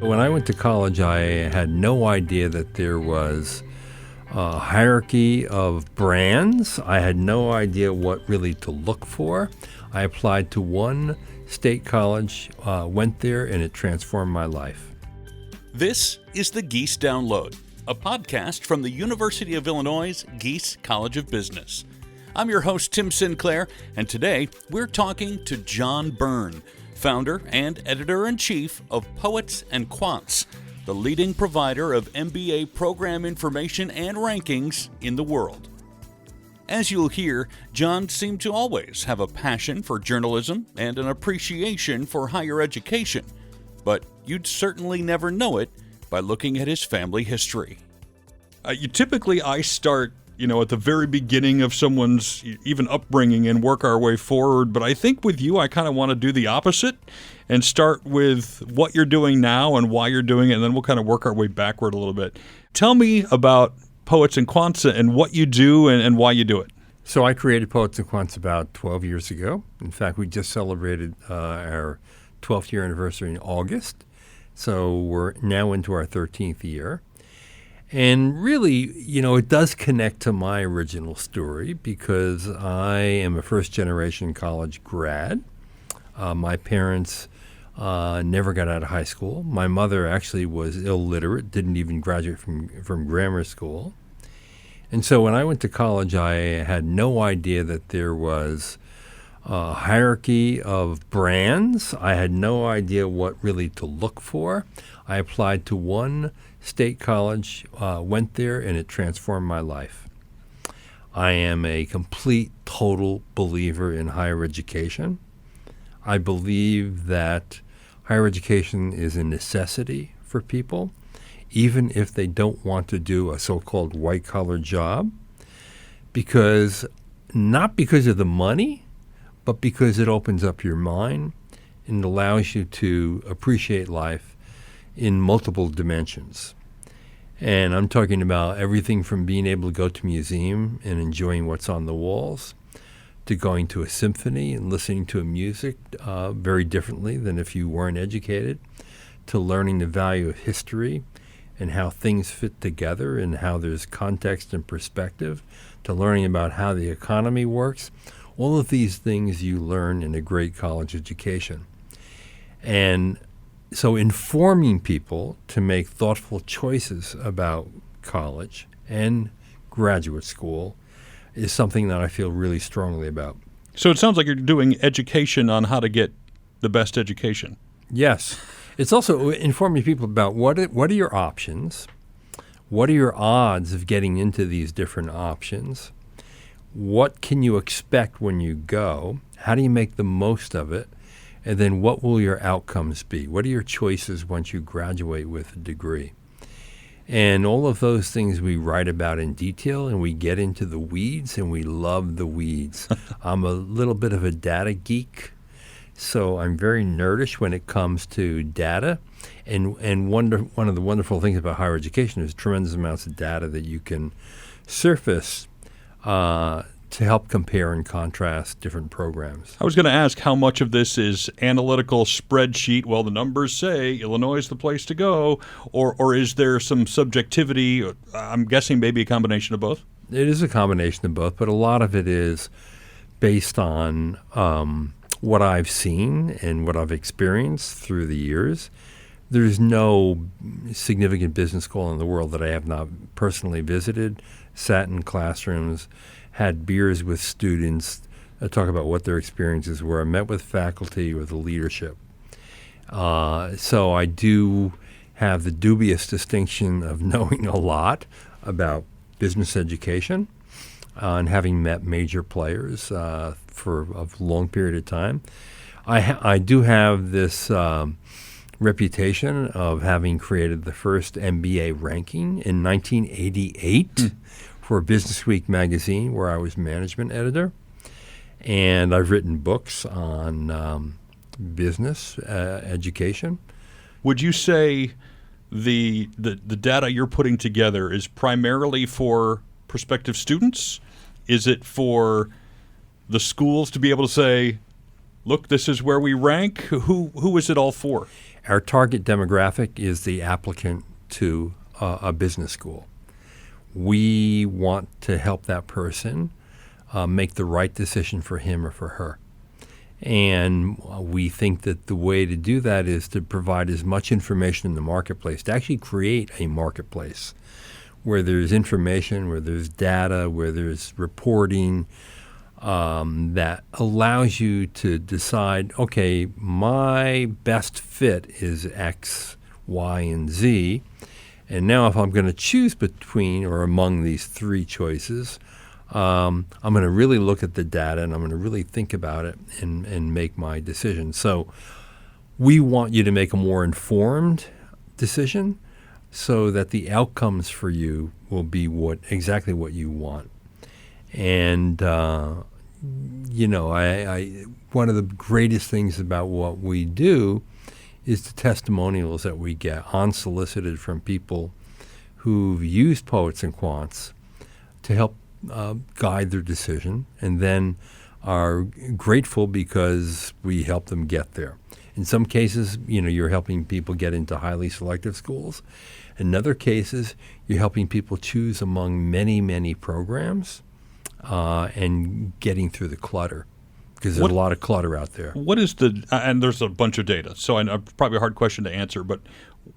When I went to college, I had no idea that there was a hierarchy of brands. I had no idea what really to look for. I applied to one state college, went there, and it transformed my life. This is the Gies Download, a podcast from the University of Illinois' Gies College of Business. I'm your host, Tim Sinclair, and today we're talking to John Byrne, founder and editor-in-chief of Poets and Quants, the leading provider of MBA program information and rankings in the world. As you'll hear, John seemed to always have a passion for journalism and an appreciation for higher education, but you'd certainly never know it by looking at his family history. I start, at the very beginning of someone's even upbringing and work our way forward. But I think with you, I kind of want to do the opposite and start with what you're doing now and why you're doing it, and then we'll kind of work our way backward a little bit. Tell me about Poets and Quants and what you do and why you do it. So I created Poets and Quants about 12 years ago. In fact, we just celebrated our 12th year anniversary in August. So we're now into our 13th year. And really, it does connect to my original story because I am a first-generation college grad. My parents never got out of high school. My mother actually was illiterate, didn't even graduate from grammar school. And so when I went to college, I had no idea that there was a hierarchy of brands. I had no idea what really to look for. I applied to one state college, went there, and it transformed my life. I am a complete, total believer in higher education. I believe that higher education is a necessity for people, even if they don't want to do a so-called white-collar job, not because of the money, but because it opens up your mind and allows you to appreciate life in multiple dimensions. And I'm talking about everything from being able to go to a museum and enjoying what's on the walls, to going to a symphony and listening to a music very differently than if you weren't educated, to learning the value of history and how things fit together and how there's context and perspective, to learning about how the economy works. All of these things you learn in a great college education. And so informing people to make thoughtful choices about college and graduate school is something that I feel really strongly about. So it sounds like you're doing education on how to get the best education. Yes. It's also informing people about what are your options, what are your odds of getting into these different options, what can you expect when you go, how do you make the most of it, and then what will your outcomes be? What are your choices once you graduate with a degree? And all of those things we write about in detail, and we get into the weeds, and we love the weeds. I'm a little bit of a data geek, so I'm very nerdish when it comes to data. And one of the wonderful things about higher education is tremendous amounts of data that you can surface to help compare and contrast different programs. I was going to ask how much of this is analytical spreadsheet, well, the numbers say Illinois is the place to go, or is there some subjectivity? I'm guessing maybe a combination of both? It is a combination of both, but a lot of it is based on what I've seen and what I've experienced through the years. There's no significant business school in the world that I have not personally visited, sat in classrooms, had beers with students, talk about what their experiences were. I met with faculty, with the leadership. So I do have the dubious distinction of knowing a lot about business education and having met major players for a long period of time. I do have this reputation of having created the first MBA ranking in 1988 for Business Week magazine, where I was management editor. And I've written books on business education. Would you say the data you're putting together is primarily for prospective students? Is it for the schools to be able to say, look, this is where we rank? Who is it all for? Our target demographic is the applicant to a business school. We want to help that person make the right decision for him or for her. And we think that the way to do that is to provide as much information in the marketplace, to actually create a marketplace where there's information, where there's data, where there's reporting that allows you to decide, okay, my best fit is X, Y, and Z. And now if I'm going to choose between or among these three choices, I'm going to really look at the data and I'm going to really think about it and make my decision. So we want you to make a more informed decision so that the outcomes for you will be exactly what you want. And, one of the greatest things about what we do is the testimonials that we get unsolicited from people who've used Poets and Quants to help guide their decision, and then are grateful because we help them get there. In some cases, you're helping people get into highly selective schools. In other cases, you're helping people choose among many, many programs and getting through the clutter, because there's a lot of clutter out there. What is and there's a bunch of data, so I know probably a hard question to answer, but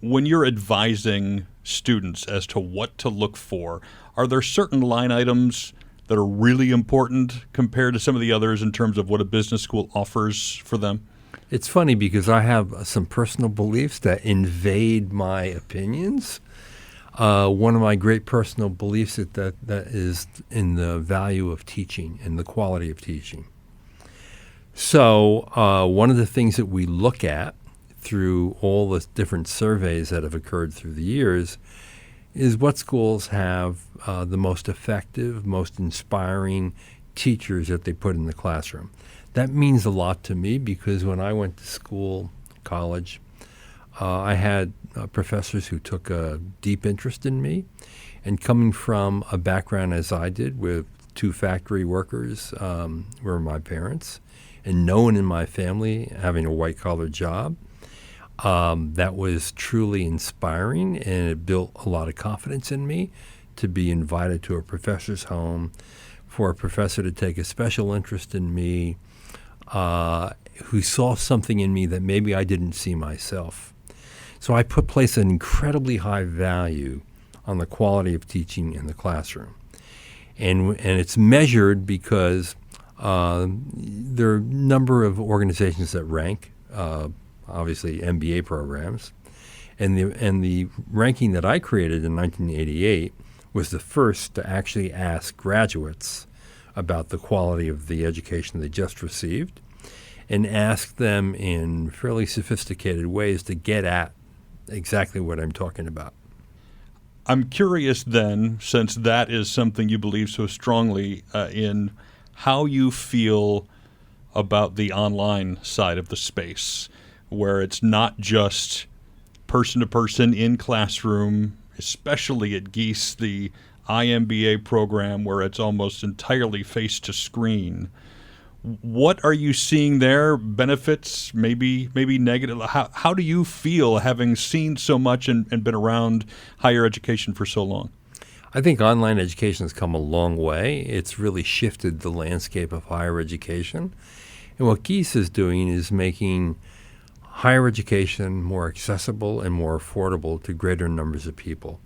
when you're advising students as to what to look for, are there certain line items that are really important compared to some of the others in terms of what a business school offers for them? It's funny because I have some personal beliefs that invade my opinions. One of my great personal beliefs is that is in the value of teaching and the quality of teaching. So one of the things that we look at through all the different surveys that have occurred through the years is what schools have the most effective, most inspiring teachers that they put in the classroom. That means a lot to me because when I went to school, college, I had professors who took a deep interest in me. And coming from a background as I did with 2 factory workers were my parents, and no one in my family having a white-collar job, that was truly inspiring, and it built a lot of confidence in me to be invited to a professor's home, for a professor to take a special interest in me, who saw something in me that maybe I didn't see myself. So I place an incredibly high value on the quality of teaching in the classroom. And it's measured because there are a number of organizations that rank, obviously MBA programs. And the ranking that I created in 1988 was the first to actually ask graduates about the quality of the education they just received, and ask them in fairly sophisticated ways to get at exactly what I'm talking about. I'm curious then, since that is something you believe so strongly in, how you feel about the online side of the space, where it's not just person-to-person in classroom, especially at Gies, the IMBA program, where it's almost entirely face-to-screen. What are you seeing there? Benefits, maybe negative? How do you feel having seen so much and been around higher education for so long? I think online education has come a long way. It's really shifted the landscape of higher education. And what Gies is doing is making higher education more accessible and more affordable to greater numbers of people.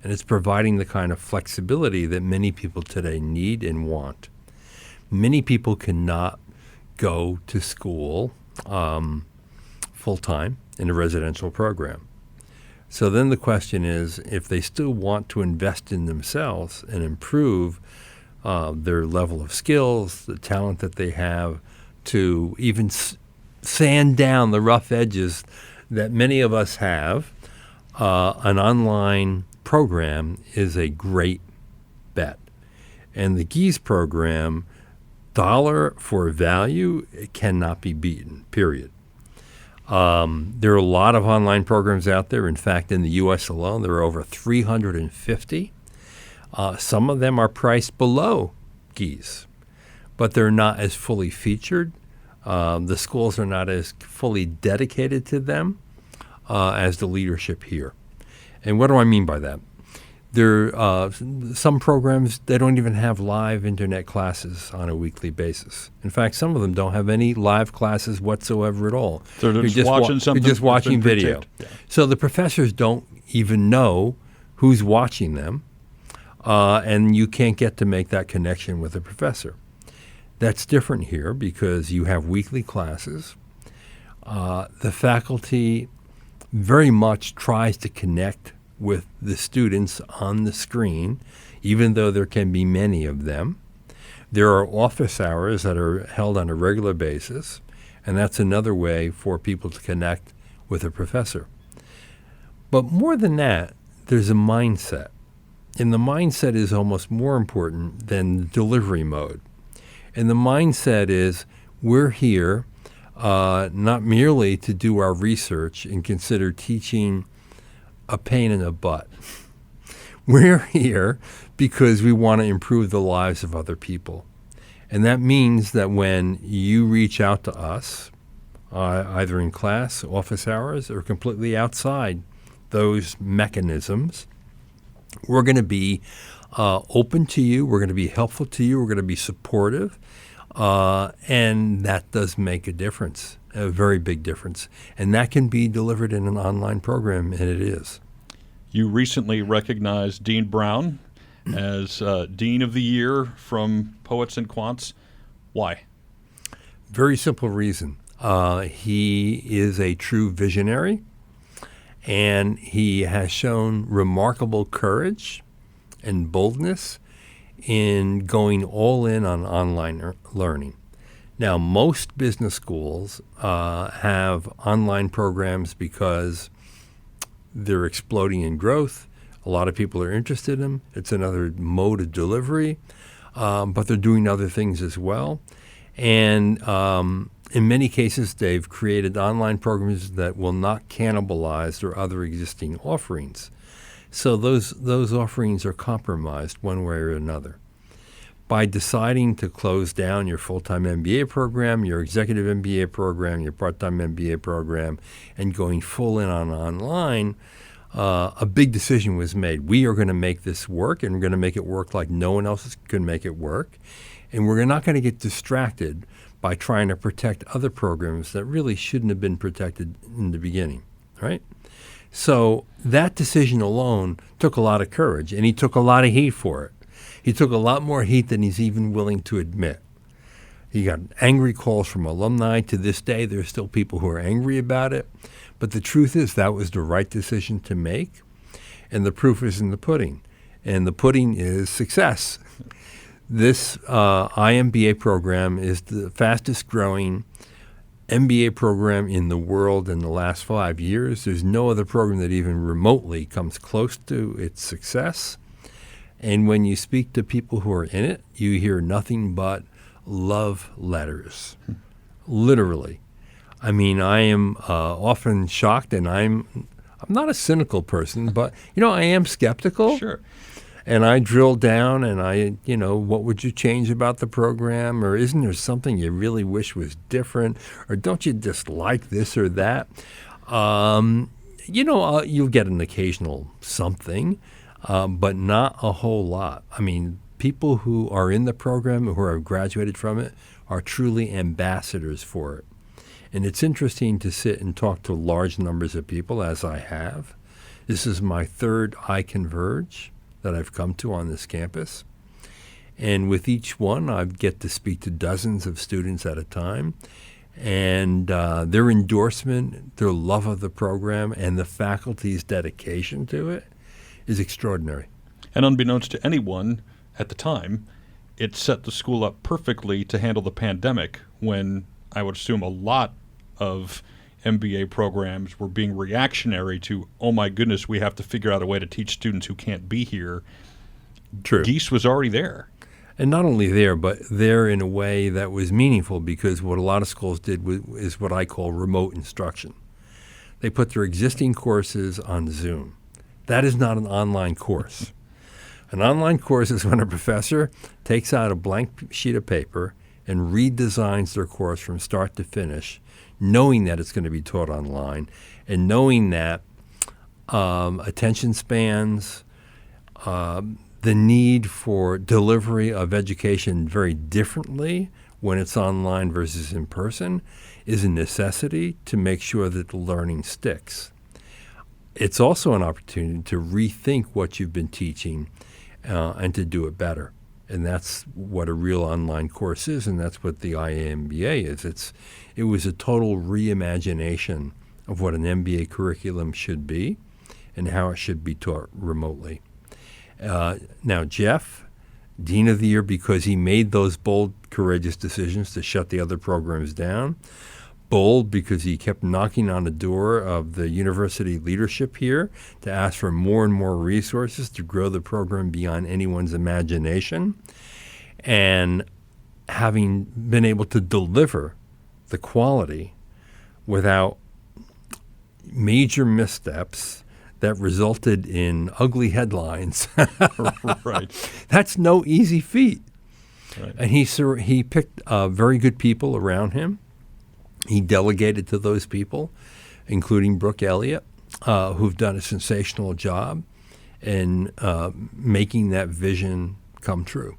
And it's providing the kind of flexibility that many people today need and want. Many people cannot go to school full-time in a residential program. So then the question is, if they still want to invest in themselves and improve their level of skills, the talent that they have, to even sand down the rough edges that many of us have, an online program is a great bet. And the Gies program, dollar for value, it cannot be beaten, period. There are a lot of online programs out there. In fact, in the U.S. alone, there are over 350. Some of them are priced below Gies, but they're not as fully featured. The schools are not as fully dedicated to them as the leadership here. And what do I mean by that? Some programs, they don't even have live internet classes on a weekly basis. In fact, some of them don't have any live classes whatsoever at all. So they're just watching something. You're just watching video. Yeah. So the professors don't even know who's watching them, and you can't get to make that connection with the professor. That's different here because you have weekly classes. The faculty very much tries to connect with the students on the screen, even though there can be many of them. There are office hours that are held on a regular basis, and that's another way for people to connect with a professor. But more than that, there's a mindset. And the mindset is almost more important than the delivery mode. And the mindset is we're here not merely to do our research and consider teaching a pain in the butt. We're here because we want to improve the lives of other people. And that means that when you reach out to us, either in class, office hours, or completely outside those mechanisms, we're going to be open to you, we're going to be helpful to you, we're going to be supportive, and that does make a difference, a very big difference. And that can be delivered in an online program, and it is. You recently recognized Dean Brown as Dean of the Year from Poets and Quants. Why? Very simple reason. He is a true visionary, and he has shown remarkable courage and boldness in going all in on online learning. Now, most business schools have online programs because they're exploding in growth. A lot of people are interested in them. It's another mode of delivery, but they're doing other things as well. And in many cases, they've created online programs that will not cannibalize their other existing offerings. So those offerings are compromised one way or another. By deciding to close down your full-time MBA program, your executive MBA program, your part-time MBA program, and going full in on online, a big decision was made. We are going to make this work, and we're going to make it work like no one else can make it work. And we're not going to get distracted by trying to protect other programs that really shouldn't have been protected in the beginning, right? So that decision alone took a lot of courage, and he took a lot of heat for it. He took a lot more heat than he's even willing to admit. He got angry calls from alumni. To this day, there's still people who are angry about it. But the truth is that was the right decision to make, and the proof is in the pudding. And the pudding is success. This IMBA program is the fastest growing MBA program in the world in the last 5 years. There's no other program that even remotely comes close to its success. And when you speak to people who are in it, you hear nothing but love letters, literally. I mean, I am often shocked, and I'm not a cynical person, but, I am skeptical. Sure. And I drill down and what would you change about the program? Or isn't there something you really wish was different? Or don't you just like this or that? You'll get an occasional something, but not a whole lot. I mean, people who are in the program, who have graduated from it, are truly ambassadors for it. And it's interesting to sit and talk to large numbers of people, as I have. This is my third iConverge that I've come to on this campus. And with each one, I get to speak to dozens of students at a time. And their endorsement, their love of the program, and the faculty's dedication to it is extraordinary. And unbeknownst to anyone at the time, it set the school up perfectly to handle the pandemic when I would assume a lot of MBA programs were being reactionary to, oh my goodness, we have to figure out a way to teach students who can't be here. True. Gies was already there. And not only there, but there in a way that was meaningful, because what a lot of schools did is what I call remote instruction. They put their existing courses on Zoom. That is not an online course. An online course is when a professor takes out a blank sheet of paper and redesigns their course from start to finish, knowing that it's going to be taught online and knowing that attention spans, the need for delivery of education very differently when it's online versus in person is a necessity to make sure that the learning sticks. It's also an opportunity to rethink what you've been teaching and to do it better. And that's what a real online course is, and that's what the IAMBA is. It was a total reimagination of what an MBA curriculum should be and how it should be taught remotely. Now, Jeff, Dean of the Year because he made those bold, courageous decisions to shut the other programs down. Bold because he kept knocking on the door of the university leadership here to ask for more and more resources to grow the program beyond anyone's imagination. And having been able to deliver the quality without major missteps that resulted in ugly headlines. Right. That's no easy feat. Right. And he picked very good people around him. He delegated to those people, including Brooke Elliott, who've done a sensational job in making that vision come true.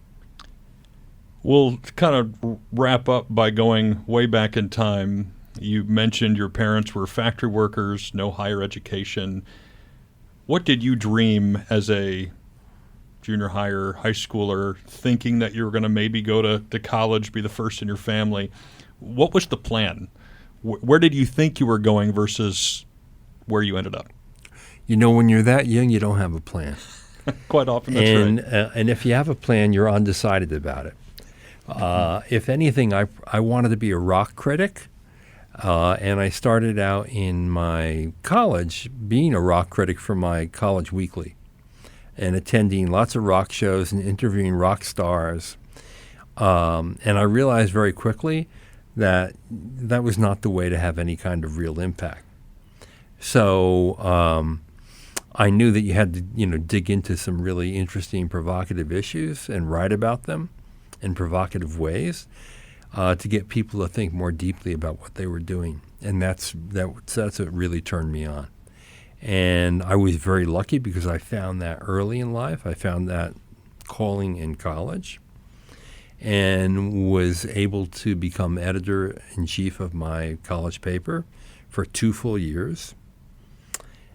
We'll kind of wrap up by going way back in time. You mentioned your parents were factory workers, no higher education. What did you dream as a junior higher, high schooler, thinking that you were going to maybe go to college, be the first in your family? What was the plan? Where did you think you were going versus where you ended up? You know, when you're that young, you don't have a plan. Quite often, that's right. And if you have a plan, you're undecided about it. If anything, I wanted to be a rock critic, and I started out in my college being a rock critic for my college weekly and attending lots of rock shows and interviewing rock stars. And I realized very quickly that was not the way to have any kind of real impact. So I knew that you had to, dig into some really interesting, provocative issues and write about them in provocative ways to get people to think more deeply about what they were doing. And that's what really turned me on. And I was very lucky because I found that early in life. I found that calling in college and was able to become editor-in-chief of my college paper for 2 full years.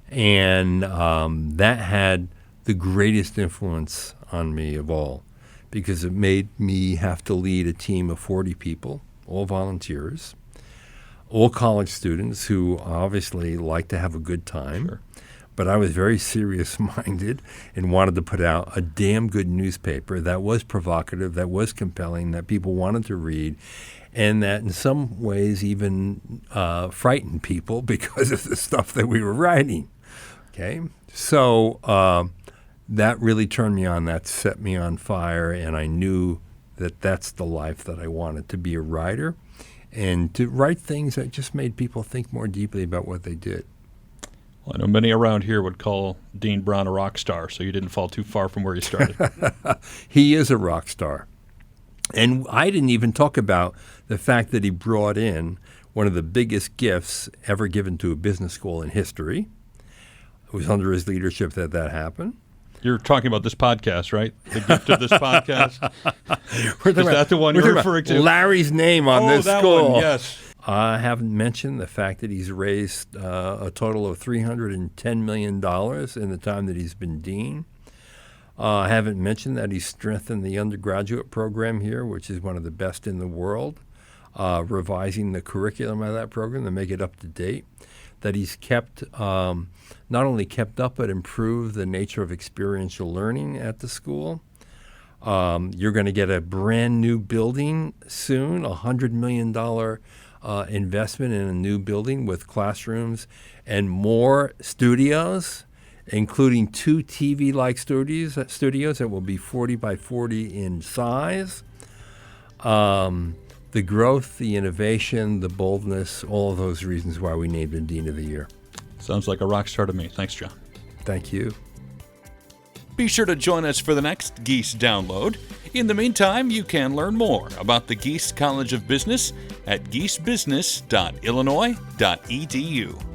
And that had the greatest influence on me of all because it made me have to lead a team of 40 people, all volunteers, all college students who obviously like to have a good time. Sure. But I was very serious-minded and wanted to put out a damn good newspaper that was provocative, that was compelling, that people wanted to read, and that in some ways even frightened people because of the stuff that we were writing. Okay? So that really turned me on. That set me on fire, and I knew that that's the life that I wanted, to be a writer and to write things that just made people think more deeply about what they did. Well, I know many around here would call Dean Brown a rock star, so you didn't fall too far from where you started. He is a rock star. And I didn't even talk about the fact that he brought in one of the biggest gifts ever given to a business school in history. It was under his leadership that happened. You're talking about this podcast, right? The gift of this podcast? Is that the one you're referring to? Larry's name on this that school. One, yes. I haven't mentioned the fact that he's raised a total of $310 million in the time that he's been dean. I haven't mentioned that he's strengthened the undergraduate program here, which is one of the best in the world, revising the curriculum of that program to make it up to date. That he's kept, not only kept up, but improved the nature of experiential learning at the school. You're going to get a brand new building soon, $100 million investment in a new building with classrooms and more studios, including 2 TV-like studios that will be 40 by 40 in size. The growth, the innovation, the boldness, all of those reasons why we named him Dean of the Year. Sounds like a rock star to me. Thanks, John. Thank you. Be sure to join us for the next Gies Download. In the meantime, you can learn more about the Gies College of Business at giesbusiness.illinois.edu.